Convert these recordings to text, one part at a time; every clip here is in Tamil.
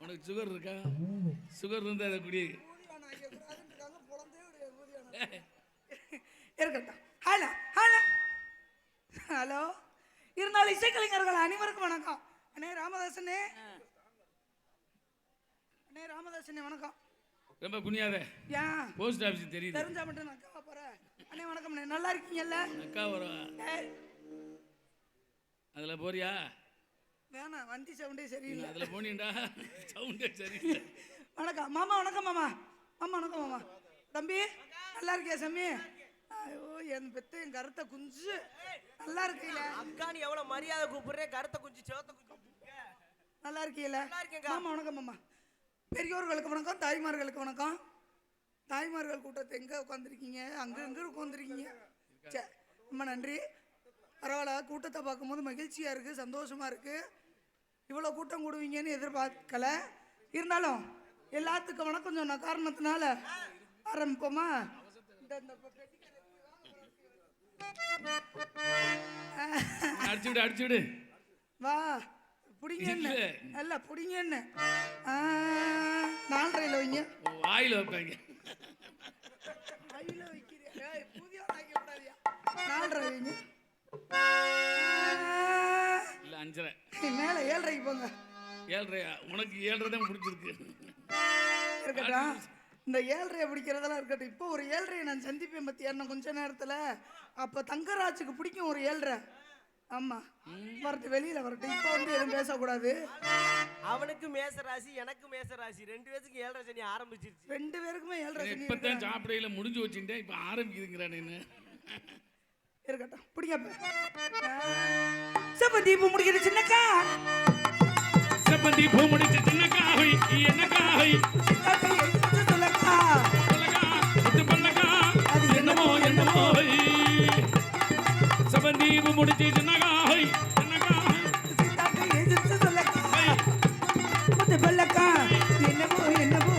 உனக்கு சுகர் இருக்கா? சுகர் இருந்தா அதை குடி. இருக்கட்டும். Hello hello hello. இருந்தாலும் இசைக்கலைஞர்கள் அனைவருக்கும் வணக்கம். அண்ணே ராமதாசனே, அண்ணே ராமதாசனே வணக்கம். ரொம்ப குனியாத. ஏன் போஸ்ட் ஆஃபீஸ் தெரியுது. தெரிஞ்சா மட்டும் நான் அக்காவா போறேன். அண்ணே வணக்கம். நல்லா இருக்கீங்கல்ல? அக்கா வரும். அதுல போறியா? வேணாம், வண்டி சவுண்டே சரியில்லை. அதுல போனீண்டா சவுண்டே சரியில்லை. வணக்கம் மாமா. வணக்கம் மாமா. மாமா வணக்கம் மாமா. தம்பி நல்லா இருக்கியா சாமி? ஐயோ என் பெத்த என் கருத்தை குஞ்சு நல்லா இருக்கீல. அக்கானு எவ்வளவு மரியாதை கூப்பிடுறேன். கருத்தை குஞ்சு சேவத்தை குஞ்சு நல்லா இருக்கீல? மாமா வணக்கம் மாமா. பெரியோர்களுக்கு வணக்கம், தாய்மார்களுக்கு வணக்கம். தாய்மார்கள் கூட்டத்தை எங்க உட்காந்துருக்கீங்க? அங்க எங்க உட்காந்துருக்கீங்க? ரொம்ப நன்றி. பரவாயில்ல, கூட்டத்தை பார்க்கும்போது மகிழ்ச்சியா இருக்கு, சந்தோஷமா இருக்கு. இவ்வளோ கூட்டம் கூடுவீங்கன்னு எதிர்பார்க்கல. இருந்தாலும் எல்லாத்துக்கும் வணக்கம் சொன்ன காரணத்தினால ஆரம்பிப்போமா? அடிச்சுடு வா புடிங்கன்னு அல்ல புடிங்கன்னு 4:30 வைங்க. வாயில வைப்பாங்க. வாயில வைக்கிறியா? புதிய 4:30 வைங்க. இல்ல 5:30 மேல 7:30 போங்க. 7:30 உனக்கு 7:30 தான் பிடிச்சிருக்கு. இருக்கட்டும், இந்த 7:30 பிடிக்கிறதெல்லாம் இருக்கட்டும். இப்போ ஒரு 7:30 நான் சந்திப்பேன் மத்தியானம் கொஞ்ச நேரத்துல. அப்ப தங்கராஜுக்கு பிடிக்கும் ஒரு 7:30. ஆமா வரட்டு, வெளியில வரட்டு. இப்ப வந்து எதுவும் பேசக்கூடாது. அவனுக்கு மேச ராசி, எனக்கு மேச ராசி. 2 பேருக்கு 7:30 சனி ஆரம்பிச்சிருச்சு. 2 பேருக்குமே 7:30 சனி. இப்பதான் சாப்பிடையில முடிஞ்சு வச்சுட்டேன், இப்ப ஆரம்பிக்குதுங்கிறானு. இருக்கட்டும் பிடிங்க. செப்பந்தி பூ முடிக்கிற சின்னக்கா, செப்பந்தி பூ முடிச்ச சின்னக்கா ஹோய் என்னக்கா ஹோய் சொல்லக்கா சொல்லக்கா இது பண்ணக்கா அது என்னமோ என்னமோ ஹோய். செப்பந்தி பூ முடிச்ச சின்னக்கா ஹோய் என்னக்கா சித்தாக்கா எதிர்த்து சொல்லக்கா முத்து பல்லக்கா என்னமோ என்னமோ.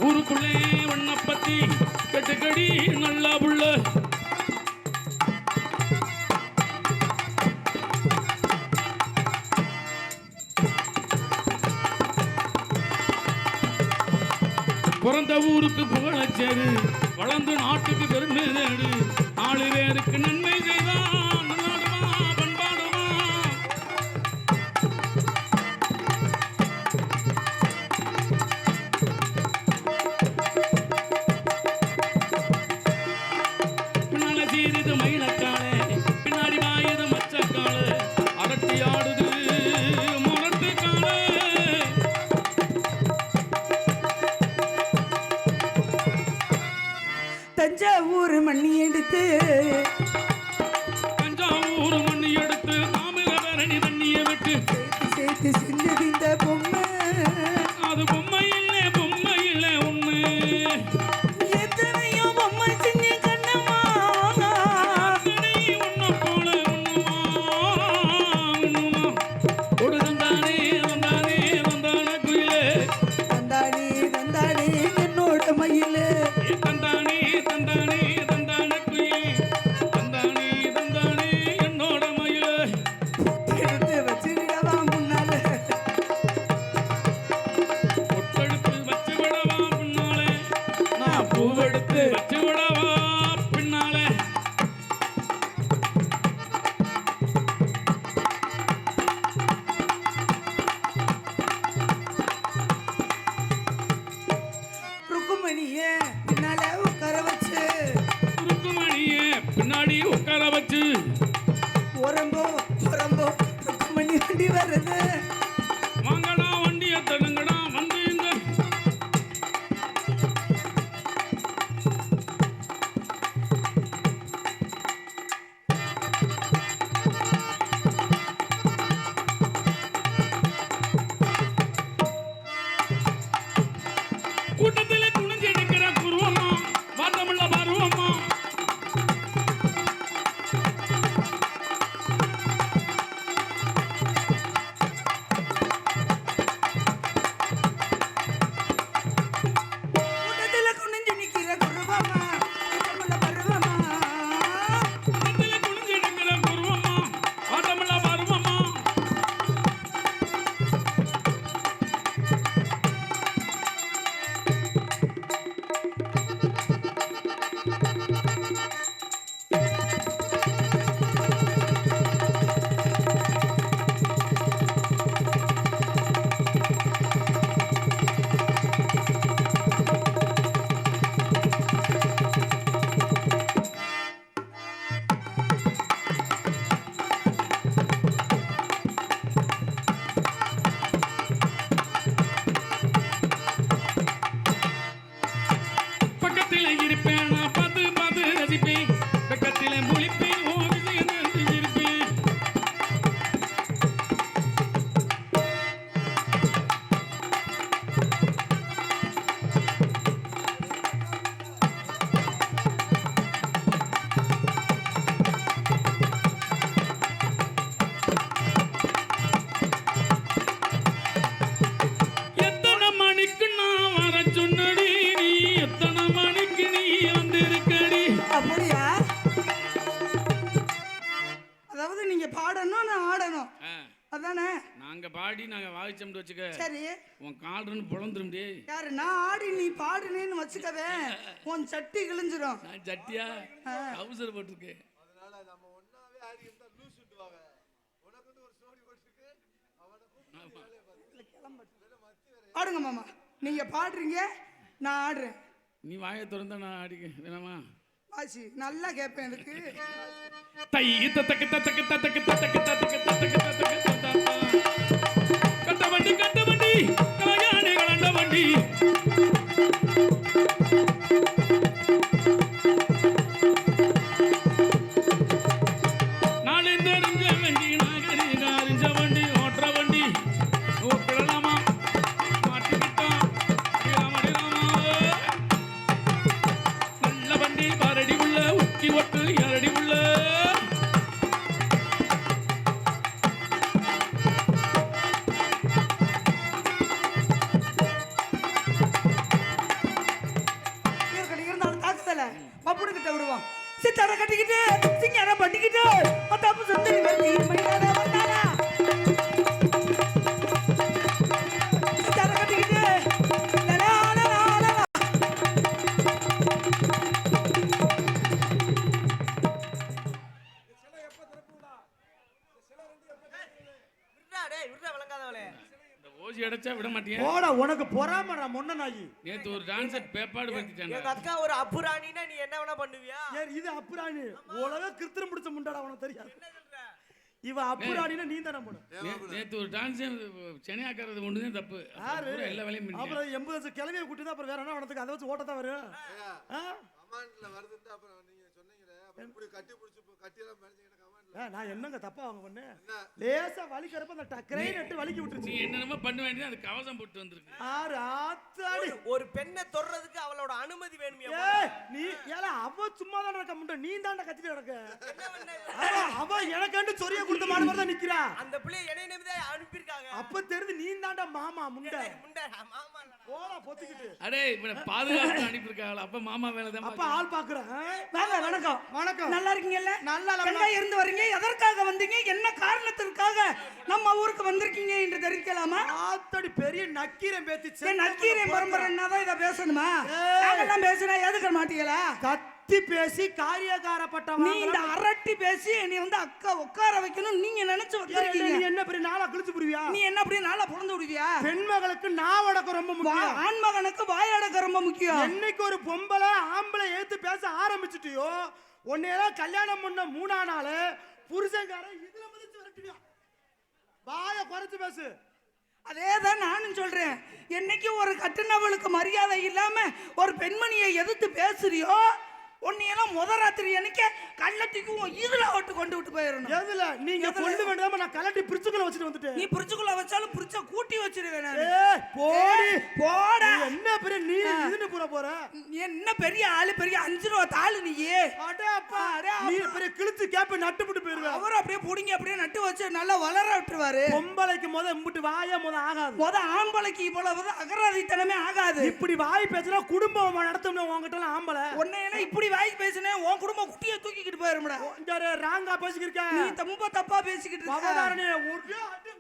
ஊருக்குள்ளே உன்னை பத்தி கேட்டுக்கடி நல்லா புள்ள. பிறந்த ஊருக்கு புகழச்சேரு, வளர்ந்து நாட்டுக்கு பெருமை தேடு. 4 பேருக்கு நன்மை செய்தான் நாடுமா பண்பாடுமா. பின்னால சீரிது மண்ணி எடுத்து தஞ்சாவூர் மண்ணி எடுத்து தாமிரபரணி தண்ணியை விட்டு சேர்த்து செஞ்சது இந்த பொம்மை அது பொம்மை இல்லை உண்மை எத்தனையோ பொம்மை செஞ்ச கண்ணம்மா உன்னை போல உண்ணுமா ஒரு தந்தானே வந்தான குயிலே தந்தானே என்னோட மயிலே தந்தானே குயிலே தந்தானே என்னோட மயிலே எடுத்து வச்சுக்கிடவா முன்னால பொட்டெடுத்து வச்சு விடவா பின்னாலே நான் பூவெடுத்து வச்சு விடவா பின்னாலே ருக்குமணியே பின்னால உட்கார வச்சு ருக்குமணியே பின்னாடி உட்கார வச்சு உரம்போ ருக்குமணி வண்டி வருது வாங்கடா வண்டியை தள்ளுங்கடா வந்து இங்க கூட்டத்திலே குனிஞ்சு நிக்கிற குருவமா வாதமுள்ள பருவமா கூட்டத்துல குனிஞ்சு நிக்கிற குருவமா உள்ள பருவமா கூட்டத்திலே குனிஞ்சு நிக்கிற குருவமா வாதமுள்ள பருவமா பக்கத்திலே இருப்பேன் நான் பார்த்து ரசிப்பேன் பக்கத்திலே முழிப்பேன் ஓ விஷயம் தெரிஞ்சிருப்பேன் எத்தனை மணிக்கு நான் வர சொன்னடி நீ எத்தனை மணிக்கு நீ வந்திருக்கடி அப்படியா அதாவது நீங்க பாடணும் நான் ஆடணும் அதானே நாங்க பாடி நாங்க வாய்ச்சம்னு வச்சுக்க சரி உன் கால்றன்னு புலந்துரும் டே யாரு நான் ஆடி நீ பாடுனேன்னு வச்சுக்கவே உன் சட்டி கிழிஞ்சிரும் நான் ஜட்டியா அவசரம் போட்டிருக்கேன் ஆடுங்க மாமா நீங்க பாடுறீங்க நான் ஆடுறேன் நீ வாயை திறந்தா நான் ஆடிக்க வேணாமா வாசி நல்லா கேட்பேன் எனக்கு தை தத்தக்கு தத்தக்கு தத்தக்கு தத்தக்கு தத்தக்கு தத்தக்கு தத்தக்கு தத்தா கட்ட வண்டி கலையாணி கலண்ட வண்டி நாளிந்த அறிஞ்ச வண்டி நாகரிக அறிஞ்ச வண்டி ஓட்டுற வண்டி ஓப்பிடலாமா மாட்டிக்கிட்டான் நல்ல வண்டி பாரடி உள்ள உச்சி ஒட்டு இரடி உள்ள இருந்தாலும் தாக்குதல பப்புடுக்கிட்ட விடுவோம் சித்தார கட்டிக்கிட்டு சிங்கார பண்ணிக்கிட்டு மத்தாப்பு சுந்தரி வந்து மணியாரா வந்தாரா சித்தார கட்டிக்கிட்டு லலா, லலா, லலா. விட்றா விளங்காதவளே இந்த ஓசி அடைச்சா விட மாட்டேன் போடா உனக்கு பொறாமடா மொன்ன நாயி நேத்து ஒரு டான்ஸர் பேப்பாடு படுத்திட்டாங்க எங்க அக்கா ஒரு அப்புராணினா நீ என்ன வேணா பண்ணுவியா ஏன் இது அப்புராணி உலக கிருத்திரம் பிடிச்ச முண்டாடா உனக்கு தெரியாது என்ன சொல்ற இவ அப்புராணினா நீ தானே போன நேத்து ஒரு டான்ஸ் சென்னையாக்குறது ஒண்ணுதான் தப்பு யாரு பூரா எல்லா வேலையும் பண்ணிட்டேன். அப்புறம் 80 கிழமையை கூட்டி தான் அப்புறம் வேற என்ன உனக்கு அதை வச்சு ஓட்டத்தான் வரும் ஆ? கமாண்ட்ல வருதுன்னு அப்புறம் நீங்க இப்படி கட்டி பிடிச்சி கட்டியெல்லாம் மேனேஜ் கமாண்ட்ல நான் என்னங்க தப்பா அவங்க பண்ணேன்? லேசா வலிக்கிறப்ப அந்த கிரெயின் நட்டு வலிக்கி நீ விட்டுருச்சு. என்னென்னமோ பண்ண வேண்டியது அது கவசம் போட்டு வந்திருக்கு. ஆறு ஆத்தாடி. ஒரு பெண்ணை தொடுறதுக்கு அவளோட அனுமதி வேணுமே. ஏய் நீ ஏல அவ சும்மா தான் இருக்க முண்ட, நீ தான்டா கத்திட்டு கிடக்க. என்ன பண்ண? அவ எனக்காண்டு சொரிய கொடுத்த மாடு மாதிரி தான் நிக்கிறா. அந்த பிள்ளைய என்னை நம்பி அனுப்பியிருக்காங்க. அப்ப தெரிஞ்சு நீ தான்டா மாமா முண்ட. முண்டை மாமா இல்லடா. போடா பொத்திக்கிட்டு. அடே இவனை பாதுகாப்பு அனுப்பியிருக்காங்களா? அப்ப மாமா வேலை தான். அப்ப ஆள் பாக்குறேன். வாங்க, வணக்கம். வணக்கம். நல்லா இருக்கீங்கல்ல? நல்லா வெங்காயம் இருந்து வரீங்க, எதற்காக வந்தீங்க, என்ன காரணத்திற்காக நம்ம ஊருக்கு வந்திருக்கீங்க என்று தெரிவிக்கலாமா? ஆத்தாடி பெரிய நக்கீரன் பேத்தி. நக்கீரன் பரம்பரைன்னா தான் இதை பேசணுமா? நாங்கெல்லாம் பேசினா ஏதுக்க மாட்டீங்களா? கத்தி பேசி காரியக்காரப்பட்டவன். நீ இந்த அரட்டி பேசி நீ வந்து அக்கா உட்கார வைக்கணும் நீங்க நினைச்சு வந்திருக்கீங்க. நீ என்ன பெரிய நாளா கிழிச்சு புடுவியா? நீ என்ன அப்படியே நாளா பிறந்து விடுவியா? பெண்மகளுக்கு நாவடக்கம் ரொம்ப முக்கியம். ஆண்மகனுக்கு வாயடக்கம் ரொம்ப முக்கியம். என்னைக்கு ஒரு பொம்பளை ஆம்பளை ஏத்து பேச ஆரம்பிச்சுட்டியோ, உன்னையெல்லாம் கல்யாணம் பண்ண 3ஆம் நாள் புருஷன்காரன் இதுல மதிச்சு வரட்டுவியா? வாய குறைச்சு பேசு. அதேதான் நானும் சொல்றேன். என்னைக்கு ஒரு கட்டுனவளுக்கு மரியாதை இல்லாம ஒரு பெண்மணியை எதிர்த்து பேசுறியோ, உன்னையெல்லாம் முத ராத்திரி எனக்கு கள்ளத்துக்கும் இதுல ஓட்டு கொண்டு விட்டு போயிடணும். எதுல நீங்க கொண்டு வேண்டாம நான் கலட்டி பிரிச்சுக்குள்ள வச்சுட்டு வந்துட்டேன். நீ பிரிச்சுக்குள்ள வச்சாலும் பிரிச்ச கூட்டி வச்சிருவேன். போடி போட. என்ன பெரிய நீ இதுன்னு போற என்ன பெரிய ஆளு, பெரிய 5 ரூபா தாளு நீ. அடப்பா நீ பெரிய கிழிச்சு கேப்ப நட்டு விட்டு போயிருவேன். அவர் அப்படியே புடிங்க அப்படியே நட்டு வச்சு நல்லா வளர விட்டுருவாரு. பொம்பளைக்கு முத இம்புட்டு வாய முத ஆகாது. முத ஆம்பளைக்கு இவ்வளவு அகராதித்தனமே ஆகாது. இப்படி வாய் பேசுனா குடும்பம் நடத்தணும். உங்ககிட்ட ஆம்பளை உன்னையெல்லாம் இப்படி வாய் பேசினே உன் குடும்பம் குட்டியை தூக்கிக்கிட்டு போயிரும்டா. கொஞ்சம் ராங்கா பேசிக்கிருக்க. நீ ரொம்ப தப்பா பேசிக்கிட்டு இருக்க. பவதாரணி ஒரே அடி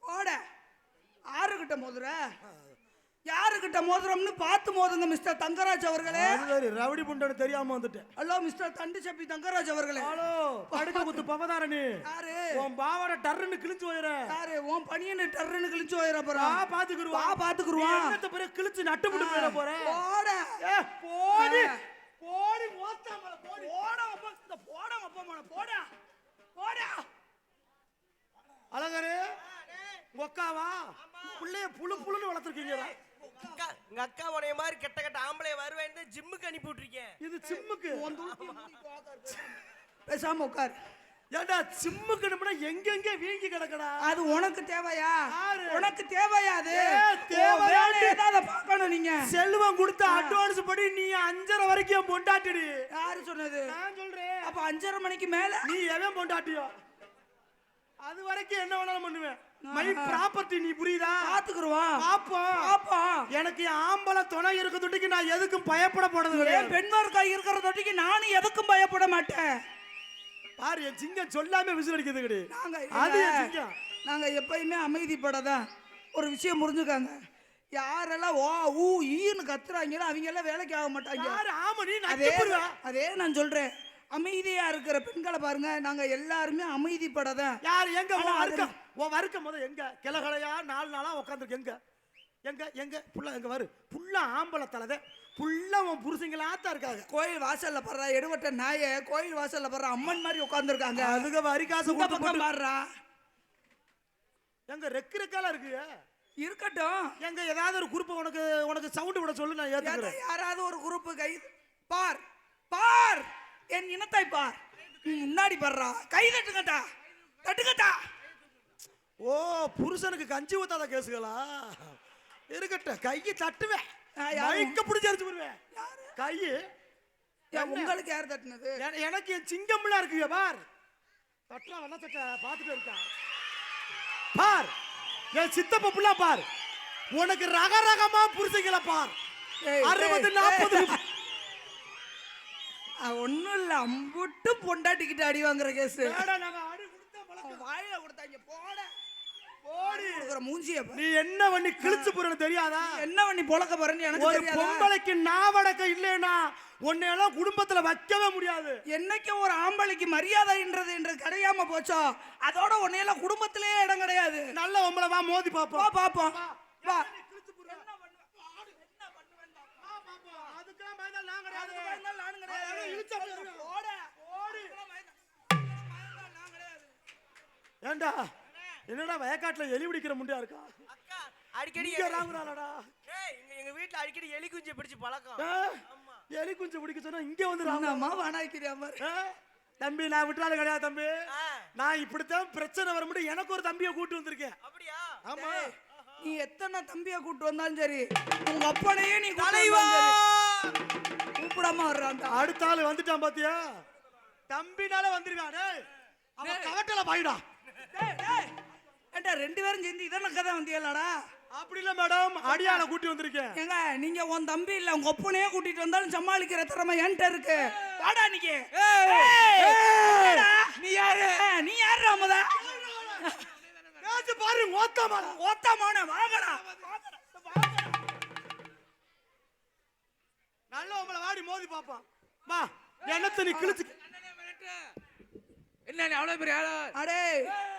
ஓட. யாருகிட்ட மோதுற? யாருகிட்ட மோதுறோம்னு பார்த்து மோதுங்க மிஸ்டர் தங்கராஜ் அவர்களே. ரவுடி புண்டன்னு தெரியாம வந்துட்டேன். ஹலோ மிஸ்டர் தண்டு சப்பி தங்கராஜ் அவர்களே. ஹலோ படுக்க குத்து பவதாரணி. யாரு? உன் பாவாட டர்ன்னு கிழிச்சு போயிர. யாரு? உன் பனியனை டர்ன்னு கிழிச்சு போயிர போறா. பாத்துக்குருவா பாத்துக்குருவா. என்னத்த பெரிய கிழிச்சு நட்டு விட்டு போயிர போற. ஓட. போடி போடி மொத்தமா போடி. ஓட அப்பா இந்த போட அப்பா மன போட. போட. அழகரே ஒக்காவா புள்ளைய புழு புழுன்னு வளர்த்துருக்கீங்க. எங்க அக்கா உனைய மாதிரி கெட்ட கெட்ட ஆம்பளை வருவேன் ஜிம்முக்கு அனுப்பி விட்டுருக்கேன். இது சிம்முக்கு. பேசாம உட்கார். ஏண்டா சிம்முக்கு எங்கெங்க வீங்கி கிடக்கடா. அது உனக்கு தேவையா? யாரு? உனக்கு தேவையா? அது தேவையா? ஏதாவது பார்க்கணும். நீங்க செல்வம் கொடுத்த அட்வான்ஸ் படி நீ 5:30 வரைக்கும் பொண்டாட்டிடு. யாரு சொன்னது? நான் சொல்றேன். அப்ப 5:30 மணிக்கு மேல நீ எவன் பொண்டாட்டியோ அது வரைக்கும் என்ன வேணாலும் பண்ணுவேன். My property. நீ புரியுதா? பாத்துக்குருவான். பாப்போம். எனக்கு ஆம்பளை துணை இருக்க தொட்டிக்கு நான் எதுக்கும் பயப்பட போறது கிடையாது. பெண்மார்க்கா இருக்கிற தொட்டிக்கு நானும் எதுக்கும் பயப்பட மாட்டேன். பாரு என் சிங்கம் சொல்லாம விசில் அடிக்கிறது கிடையாது. அது என் சிங்கம். நாங்க எப்பயுமே அமைதிப்படதான். ஒரு விஷயம் புரிஞ்சுக்காங்க. யாரெல்லாம் ஓ ஊ ஈன்னு கத்துறாங்களோ அவங்க எல்லாம் வேலைக்கு ஆக மாட்டாங்க. ஆமா நீ அதே நான் சொல்றேன். அமைதியா இருக்கிற பெண்களை பாருங்க. நாங்க எல்லாருமே அமைதிப்படதான். யாரு எங்க வறுக்க முத எங்க கிளகலையா 4 நாளா உட்காந்துருக்கு. எங்க எங்க எங்க புள்ள எங்க வரு புள்ள ஆம்பளை தலைத புள்ள உன் புருஷங்களாத்தான் இருக்காங்க. கோயில் வாசல்ல படுறா எடுவட்ட நாய கோயில் வாசல்ல படுற அம்மன் மாதிரி உட்காந்துருக்காங்க. அதுக்கு வரிகாசு பக்கம் பாடுறா. எங்க ரெக்கரெக்கால இருக்கு. இருக்கட்டும். எங்க ஏதாவது ஒரு குரூப் உனக்கு சவுண்ட் விட சொல்லு. நான் ஏத்துக்கிறேன். யாராவது ஒரு குரூப் கை பார் பார் என் இனத்தை பார். முன்னாடி பாடுறா. கை தட்டுங்கட்டா தட்டுங்கட்டா. ஓ புருஷனுக்கு கஞ்சி ஊத்தாத கேசுகளா இருக்கட்டும். கையை தட்டுவேன். மைக்க பிடிச்சி போடுவேன். கையை உங்களுக்கு யார் தட்டுனது? எனக்கு என் சிங்கம்லாம் இருக்கு. பார் தட்டா வண்ண தட்ட பார்த்துட்டு இருக்கான். பார் என் சித்தப்ப புள்ளா பார். உனக்கு ரக ரகமா புரிஞ்சுக்கல பார். 60-40 ஒன்னும் இல்ல. அம்புட்டு பொண்டாட்டிக்கிட்டு அடி வாங்குற கேஸ். வாயில கொடுத்தாங்க. போட போடி மூஞ்சிய. நீ என்ன பண்ணி கிழிச்சு போறன்னு தெரியாதா? என்ன பண்ணி பொழக்க போறேன்னு எனக்கு தெரியாது. பொம்பளைக்கு நாவடக்கம் இல்லைன்னா உன்னையெல்லாம் குடும்பத்துல வைக்கவே முடியாது. என்னைக்கு ஒரு ஆம்பளைக்கு மரியாதைன்றது என்று கிடையாம போச்சோ அதோட உன்னையெல்லாம் குடும்பத்திலே இடம் கிடையாது. நல்ல உம்பளை வா மோதி பாப்போம். பாப்போம் வா. ஏண்டா என்னடா வயக்காட்டுல எலி பிடிக்கிற முண்டியா இருக்கா? அக்கா அடிக்கடி இங்க ராங்குறாளடா. ஏய், எங்க வீட்ல அடிக்கடி எலி குஞ்சை பிடிச்சு பழக்கம். ஆமா. எலி குஞ்சு பிடிக்க சொன்னா இங்க வந்து ராங்குறா. என்னம்மா வானாய்க்கிறியா பாரு. தம்பி நான் விட்டாலும் கிடையாது தம்பி. ஆ, நான் இப்படித்தான் பிரச்சனை வரும்போது எனக்கு ஒரு தம்பியை கூட்டு வந்திருக்கேன். அப்படியா? ஆமா. டேய், நீ எத்தனை தம்பிய கூட்டு வந்தாலும் சரி உங்க அப்பனையே நீ கூட்டு தலைவா! வந்தாலும் சரி, கூப்பிடாம வர்றான் அடுத்த ஆளு வந்துட்டான் பாத்தியா? தம்பினால வந்துருவான். டேய் அவன் கவட்டல பாயிடா. ஏண்டா 2 பேரும் சேர்ந்து இதன கதை வந்தியலடா. அப்படி இல்ல மேடம், அடியாள கூட்டி வந்திருக்கேன். ஏங்க நீங்க உன் தம்பி இல்ல உங்க ஒப்பனையே கூட்டிட்டு வந்தாலும் சமாளிக்கிற திறமை என்கிட்ட இருக்கு. வாடா நீங்க. நீ யாரு? நீ யாரு ராமதா? பேச்சு பாரு ஓத்தமா. ஓத்தமான வாங்கடா. நல்ல உங்கள வாடி மோதி பாப்பான். வா என்னத்த நீ கிழிச்சு. என்ன நீ அவ்வளவு பெரிய ஆளா? அடே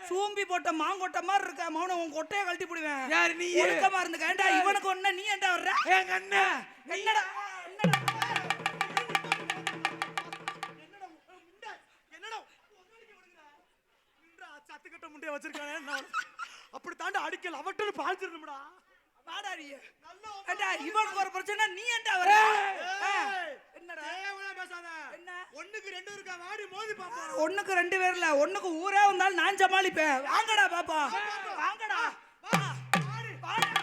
சூம்பி போட்ட மாங்கொட்டை மாதிரி இருக்க மௌன உன் கொட்டையை கழட்டி போடுவேன். யாரு நீ? ஒழுக்கமா இருந்துக்க. ஏண்டா இவனுக்கு ஒண்ணு நீ ஏண்டா வர்ற? எங்க அண்ணன் என்னடா என்னடா என்னடா சத்துக்கட்ட முண்டைய வச்சிருக்கானே. அப்படி தாண்டி அடிக்கல அவட்டன்னு பாய்ச்சிரணும்டா. வாடா நீ. ஏண்டா இவனுக்கு ஒரு பிரச்சனை நீ ஏண்டா வர்ற? என்னடா தேவனா பேசாத. என்ன? ஒண்ணுக்கு 2 இருக்கா வாடி மோதி பாப்போம். ஒண்ணுக்கு 2 பேர் இல்ல ஒண்ணுக்கு ஊரே வந்தாலும் நான் சமாளிப்பேன். வாங்கடா பாப்பா வாங்கடா. வா. வாடா.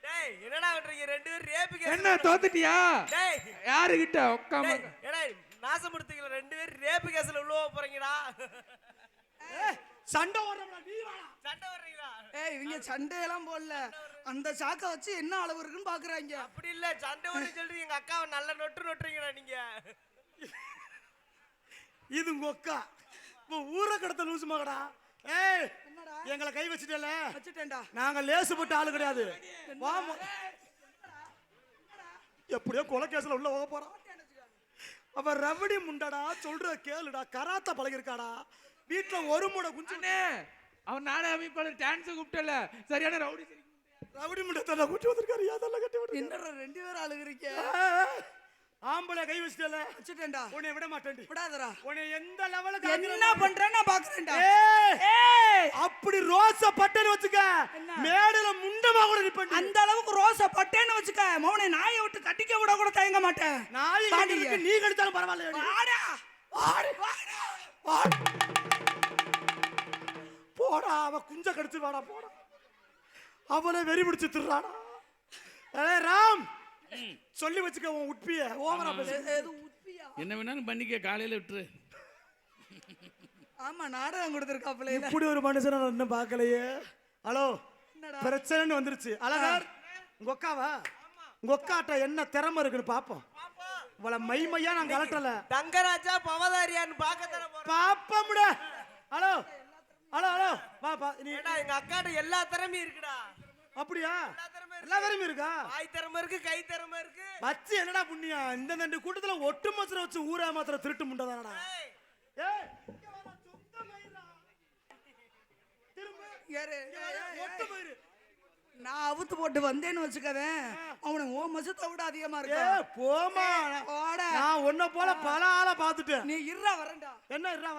டேய், என்னடா பண்றீங்க? 2 பேரும் ரேப் கேஸ். என்ன தோத்துட்டியா? டேய், யாரு கிட்ட உட்காம டேய், ஏடா நாசப்படுத்துங்களா? 2 பேரும் ரேப் கேஸ்ல உள்ள போக போறீங்கடா. சண்டை ஓடுறோம்டா நீ வாடா. சண்டை வர்றீங்களா? ஏய் இவங்க சண்டையெல்லாம் போடல. அந்த சாக்கை வச்சு என்ன அளவு இருக்குன்னு பாக்குறாங்க. அப்படி இல்ல, சண்டை வர சொல்றீங்க. எங்க அக்காவை நல்ல நொட்டுறீங்கடா நீங்க. இது உங்க அக்கா. ஊரை கடத்த லூசு மகடா. ஏய் எங்களை கை வச்சுட்டல. வச்சுட்டேன்டா. நாங்க லேசுப்பட்ட ஆளு கிடையாது. வா எப்படியோ கொலை கேஸ்ல உள்ள போக போறான். அவன் ரவடி முண்டடா. சொல்ற கேளுடா. கராத்தா பழகிருக்காடா. வீட்டுல ஒரு மூட குஞ்சு. அண்ணே, அவன் நாடக அமைப்பாளர் டான்ஸ் கூப்பிட்டல சரியான ரவுடி சரி. ரவடி முண்டை கூட்டி வந்திருக்காரு. அதெல்லாம் கட்டி விட்டு என்னடா 2 பேரும் அழுகுறீங்க. ஆம்பளை கை வச்சுட்டல. வச்சுட்டேன்டா. உன்னை விட மாட்டேன். விடாதடா. உன்னை எந்த லெவலுக்கு என்ன பண்றேன்னு நான் பாக்குறேன்டா. ஏய் அப்படி ரோசா பட்டேன்னு வச்சுக்க. என்ன? மேடையில முண்டமா கூட நிப்பேன். அந்த அளவுக்கு ரோசா பட்டேன்னு வச்சுக்க. மௌனை நாயை விட்டு கட்டிக்க விட கூட தயங்க மாட்டேன். நாய் பாண்டிய. கடிக்கு நீ கடிச்சாலும் பரவாயில்ல. வாடா. வாடி. வாடி. போடா அவ குஞ்ச கடிச்சு வாடா போடா. அவளை வெறி பிடிச்சு திர்றாடா. ஏய் ராம் சொல்லி வச்சுக்க உன் உட்பிய ஓவரா பேசு. ஏது உப்பியா? என்ன வேணாலும் பண்ணிக்க, காலையில விட்டுரு. ஆமா நாடகம் கொடுத்துருக்காப்ல. இப்படி ஒரு மனுஷனை நான் இன்னும் பார்க்கலையே. ஹலோ என்னடா? பிரச்சனைன்னு வந்துருச்சு. அழகர் உங்க அக்காவா? உங்க அக்காட்ட என்ன திறமை இருக்குன்னு பாப்போம். இவளை மைமையா நான் கலட்டல. தங்கராஜா பவதாரியான்னு பார்க்கத்தானே போறோம். பாப்பமுட. ஹலோ ஹலோ ஹலோ வா பா நீ. ஏடா எங்க அக்காட்ட எல்லா திறமையும் இருக்குடா. அப்படியா? எல்லா திறமையும் எல்லா திறமையும் இருக்கா? வாய் திறமை இருக்கு, கை திறமை இருக்கு. வச்சு என்னடா புண்ணியம்? இந்த 2 கூட்டத்துல ஒட்டு மொத்தம் வச்சு ஊரா மாத்திர திருட்டு முண்டதானடா. ஏய், ஏய் இங்க வாடா சொந்த மயிரா. திரும்ப யாரு? ஒட்டு மயிரு. நான் அவுத்து போட்டு வந்தேன்னு வச்சுக்கவேன். அவனுக்கு ஓ மசத்தை விட அதிகமா ஏ இருக்கு. போமா. போடா. நான் உன்ன போல பல ஆளை பார்த்துட்டேன். நீ இருடா வரேன்டா. என்ன இருடா